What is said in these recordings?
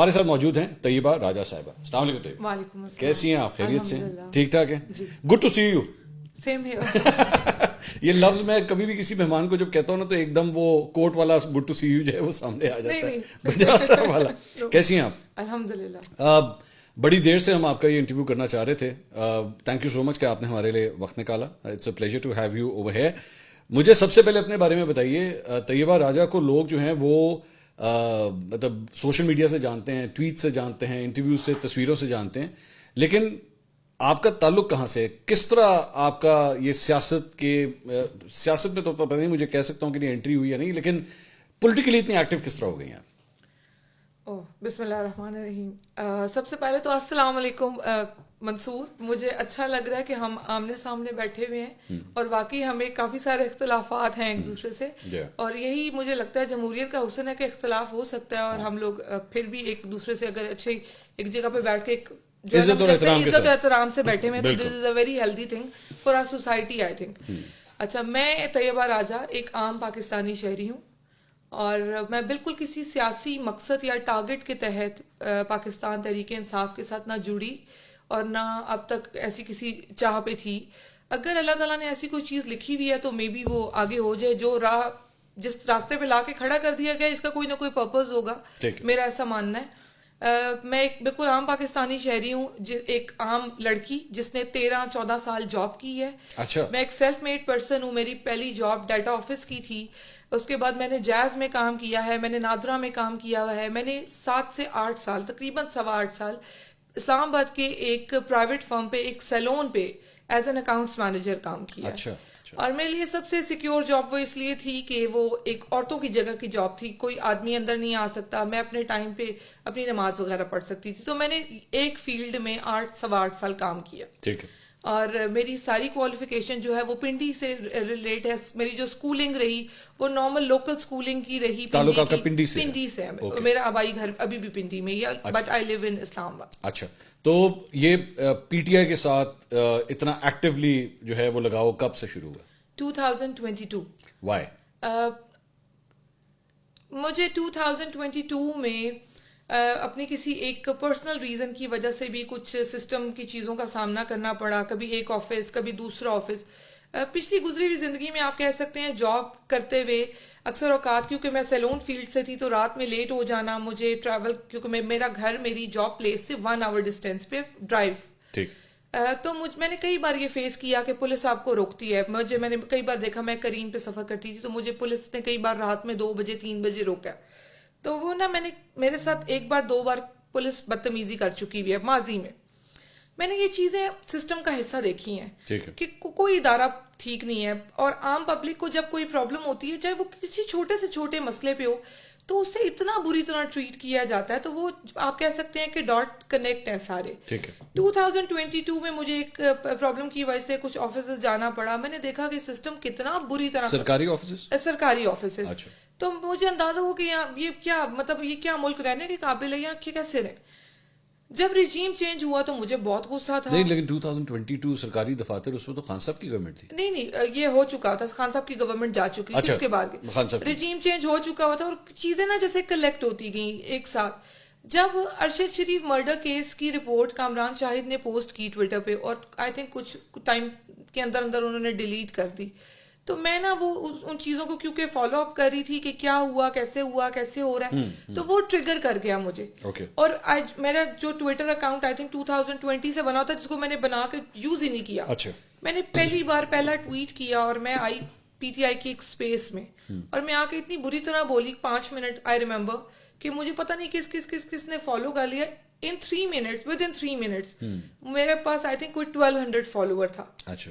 ہمارے ساتھ موجود ہیں طیبہ راجہ صاحبہ. السلام علیکم طیبہ. وعلیکم السلام. کیسی ہیں آپ؟ خیریت سے ہیں؟ ٹھیک ٹھاک ہیں؟ Good to see you. Same here. یہ لفظ میں کبھی بھی کسی مہمان کو جب کہتا ہوں نا تو ایک دم وہ کوٹ والا گڈ ٹو سی یو جو ہے وہ سامنے آ جاتا ہے بنجار صاحب والا. کیسی ہیں آپ؟ الحمدللہ. بڑی دیر سے ہم آپ کا یہ انٹرویو کرنا چاہ رہے تھے. تھینک یو سو مچ کہ آپ نے ہمارے لیے وقت نکالا. It's a pleasure to have you over here. مجھے سب سے پہلے اپنے بارے میں بتائیے. طیبہ راجہ کو لوگ جو ہیں وہ مطلب سوشل میڈیا سے جانتے ہیں, ٹویٹ سے جانتے ہیں, انٹرویوز سے, تصویروں سے جانتے ہیں, لیکن آپ کا تعلق کہاں سے؟ کس طرح آپ کا یہ سیاست میں تو پتہ نہیں, مجھے کہہ سکتا ہوں کہ نہیں انٹری ہوئی یا نہیں, لیکن پولیٹیکلی اتنی ایکٹیو کس طرح ہو گئی ہیں آپ؟ بسم اللہ الرحمن الرحیم. سب سے پہلے تو السلام علیکم منصور. مجھے اچھا لگ رہا ہے کہ ہم آمنے سامنے بیٹھے ہوئے ہیں اور واقعی ہمیں کافی سارے اختلافات ہیں ایک دوسرے سے, اور یہی مجھے لگتا ہے جمہوریت کا حسن ہے کہ اختلاف ہو سکتا ہے اور ہم لوگ پھر بھی ایک دوسرے سے اگر اچھے ایک جگہ پہ بیٹھ کے عزت اور احترام سے بیٹھے ہوئے, تو this is a very healthy thing for our society I think. اچھا, میں طیبہ راجہ ایک عام پاکستانی شہری ہوں اور میں بالکل کسی سیاسی مقصد یا ٹارگٹ کے تحت پاکستان تحریک انصاف کے ساتھ نہ جڑی اور نہ اب تک ایسی کسی چاہ پہ تھی. اگر اللہ تعالیٰ نے ایسی کوئی چیز لکھی ہوئی ہے تو مے بی وہ آگے ہو جائے. جو راہ جس راستے پہ لا کے کھڑا کر دیا گیا اس کا کوئی نہ کوئی پرپز ہوگا, میرا ایسا ماننا ہے. میں ایک بالکل عام پاکستانی شہری ہوں, ایک عام لڑکی جس نے 13-14 سال جاب کی ہے. میں ایک سیلف میڈ پرسن ہوں. میری پہلی جاب ڈیٹا آفس کی تھی. اس کے بعد میں نے جیز میں کام کیا ہے, میں نے نادرا میں کام کیا ہوا ہے. میں نے 7 سے 8 سال تقریباً 8.25 سال اسلام آباد کے ایک پرائیویٹ فرم پہ ایک سیلون پہ ایز این اکاؤنٹس مینیجر کام کیا. اور میرے لیے سب سے سیکیور جاب وہ اس لیے تھی کہ وہ ایک عورتوں کی جگہ کی جاب تھی. کوئی آدمی اندر نہیں آ سکتا, میں اپنے ٹائم پہ اپنی نماز وغیرہ پڑھ سکتی تھی. تو میں نے ایک فیلڈ میں 8-8.25 سال کام کیا. ٹھیک ہے. اور میری ساری کوالیفیکیشن جو ہے وہ پنڈی سے ریلیٹ ہے. میری جو اسکولنگ رہی وہ نارمل لوکل اسکولنگ کی رہی. پنڈی سے میرا آبائی گھر ابھی بھی پنڈی میں ہی, بٹ آئی لیو ان اسلام آباد. اچھا, تو یہ پی ٹی آئی کے ساتھ اتنا ایکٹیولی جو ہے وہ لگاؤ کب سے شروع ہوا؟ 2022. وائی؟ مجھے 2022 میں اپنی کسی ایک پرسنل ریزن کی وجہ سے بھی کچھ سسٹم کی چیزوں کا سامنا کرنا پڑا. کبھی ایک آفس, کبھی دوسرا آفس. پچھلی گزری ہوئی زندگی میں آپ کہہ سکتے ہیں جاب کرتے ہوئے اکثر اوقات, کیونکہ میں سیلون فیلڈ سے تھی تو رات میں لیٹ ہو جانا, مجھے ٹریول, کیونکہ میرا گھر میری جاب پلیس سے 1 آور ڈسٹینس پہ ڈرائیو. ٹھیک. تو میں نے کئی بار یہ فیس کیا کہ پولیس آپ کو روکتی ہے. میں نے کئی بار دیکھا, میں کریم پہ سفر کرتی تھی تو مجھے پولیس نے کئی بار رات میں 2 بجے 3 بجے روکا. تو وہ نا میں نے میرے ساتھ 1 بار 2 بار پولیس بدتمیزی کر چکی ہوئی ہے ماضی میں. میں نے یہ چیزیں سسٹم کا حصہ دیکھی ہیں کہ کوئی ادارہ ٹھیک نہیں ہے, اور عام پبلک کو جب کوئی پرابلم ہوتی ہے, چاہے وہ کسی چھوٹے سے چھوٹے مسئلے پہ ہو, تو اس سے اتنا بری طرح ٹریٹ کیا جاتا ہے. تو وہ آپ کہہ سکتے ہیں کہ ڈاٹ کنیکٹ ہیں سارے. 2022 میں مجھے ایک پرابلم کی وجہ سے کچھ آفیسز جانا پڑا. میں نے دیکھا کہ سسٹم کتنا بری طرح, سرکاری آفیسز. تو مجھے اندازہ ہو کہ یہ کیا مطلب, یہ کیا ملک رہنے کے قابل ہے, یہاں کیسے رہے. جب رجیم چینج ہوا تو مجھے بہت غصہ تھا. نہیں, لیکن 2022 سرکاری دفاتر, اس میں تو خان صاحب کی گورنمنٹ تھی. نہیں, یہ ہو چکا تھا, خان صاحب کی گورنمنٹ جا چکی تھی. اس کے بعد رجیم چینج ہو چکا ہوا تھا اور چیزیں نا جیسے کلیکٹ ہوتی گئیں ایک ساتھ. جب ارشد شریف مرڈر کیس کی رپورٹ کامران شاہد نے پوسٹ کی ٹویٹر پہ, اور آئی تھنک کچھ ٹائم کے اندر انہوں نے ڈیلیٹ کر دی, تو میں نا وہ ان چیزوں کو کیونکہ فالو اپ کر رہی تھی کہ کیا ہوا, کیسے ہو رہا ہے, تو وہ ٹریگر کر گیا مجھے. اور آج میرا جو ٹویٹر اکاؤنٹ آئی تھنک 2020 سے بنا تھا, جس کو میں نے بنا کے یوز ہی نہیں کیا. میں نے پہلا ٹویٹ کیا اور میں آئی پی ٹی آئی کی ایک اسپیس میں, اور میں آ کے اتنی بری طرح بولی 5 منٹ آئی ریمبر, کہ مجھے پتا نہیں کس نے فالو کر لیا. ود ان 3 منٹس میرے پاس آئی تھنک کوئی 1200 فالوور تھا.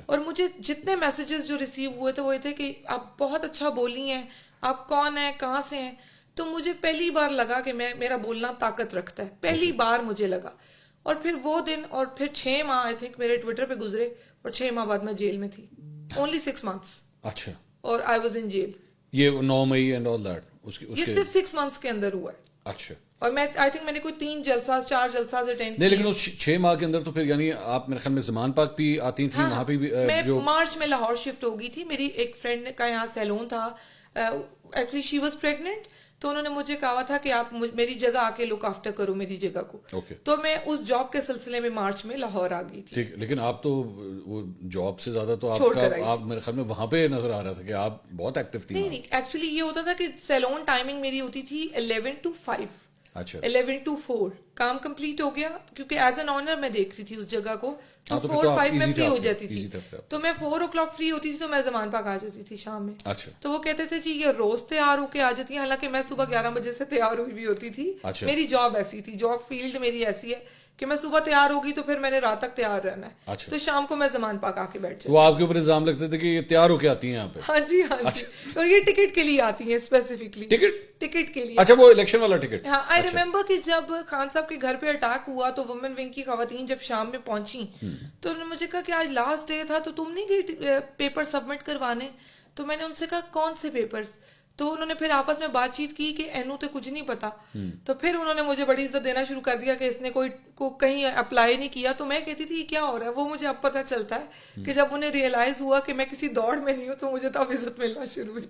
اور مجھے جتنے میسیجز جو ریسیو ہوئے تھے وہ یہ تھے کہ آپ بہت اچھا بولی ہیں, آپ کون ہیں, کہاں سے ہیں. تو مجھے پہلی بار لگا کہ میرا بولنا طاقت رکھتا ہے, پہلی بار مجھے لگا. اور پھر وہ دن اور پھر 6 ماہ آئی تھنک میرے ٹویٹر پہ گزرے, اور 6 ماہ بعد میں جیل میں تھی. Only 6 months. اچھا. اور آئی واز ان جیل. یہ 9 مئی اینڈ آل دیٹ یہ صرف 6 months کے اندر ہوا ہے. اچھا. اور میں آئی تھنک میں نے کوئی 4 جلسات اٹینڈ نہیں, لیکن اس 6 ماہ کے اندر تو پھر یعنی آپ میرے خیال میں زمان پاک بھی آتی تھیں, وہاں پہ بھی. میں مارچ میں لاہور شفٹ ہو گئی تھی. میری ایک فرینڈ کا یہاں سیلون تھا, ایکچولی شی واز پریگننٹ, تو انہوں نے مجھے کہا تھا کہ آپ میری جگہ آ کے لک آفٹر کرو میری جگہ کو. تو میں اس جاب کے سلسلے میں مارچ میں لاہور آ گئی تھی. ٹھیک, لیکن آپ تو وہ جاب سے زیادہ تو آپ میرے خیال میں وہاں پہ نظر آ رہا تھا کہ آپ بہت ایکٹیو تھی. نہیں, ایکچولی یہ ہوتا تھا کہ سیلون ٹائمنگ میری ہوتی تھی 11 to 5. اچھا, 11 to 4 کام کمپلیٹ ہو گیا, کیونکہ ایز این آنر میں دیکھ رہی تھی اس جگہ کو, تو 4-5 میں فری ہو جاتی تھی. تو میں 4 o'clock فری ہوتی تھی, تو میں زمان پاک آ جاتی تھی شام میں. تو وہ کہتے تھے جی یہ روز تیار ہو کے آ جاتی ہیں, حالانکہ میں صبح 11 بجے سے تیار ہوئی بھی ہوتی تھی. میری جاب ایسی تھی, جاب فیلڈ میری ایسی ہے کہ میں صبح تیار ہوگی تو پھر میں نے رات تک تیار رہنا ہے. تو شام کو میں زمان پاک آ کے بیٹھ جاتی. وہ آپ کے اوپر الزام لگتے تھے کہ یہ تیار ہو کے آتی ہیں یہاں پہ. ہاں جی, ہاں جی, اور یہ ٹکٹ کے لیے آتی ہیں اسپیسیفکلی. ٹکٹ کے لیے. اچھا, وہ الیکشن والا ٹکٹ. ہاں, آئی ریمبر کہ جب خان صاحب کے گھر پہ اٹیک ہوا تو وومن ونگ کی خواتین جب شام میں پہنچی تو انہوں نے مجھے کہا کہ آج لاسٹ ڈے تھا تو تم نہیں گئی پیپر سبمٹ کروانے. تو میں نے ان سے کہا کون سے پیپرز؟ تو انہوں نے پھر آپس میں بات چیت کی کہ اینو تو کچھ نہیں پتا. تو پھر انہوں نے مجھے بڑی عزت دینا شروع کر دیا کہ اس نے کو کہیں اپلائی نہیں کیا. تو میں کہتی تھی کیا ہو رہا ہے, وہ مجھے اب پتہ چلتا ہے کہ جب انہیں ریئلائز ہوا کہ میں کسی دوڑ میں نہیں ہوں تو مجھے تو اب عزت ملنا شروع ہوئی.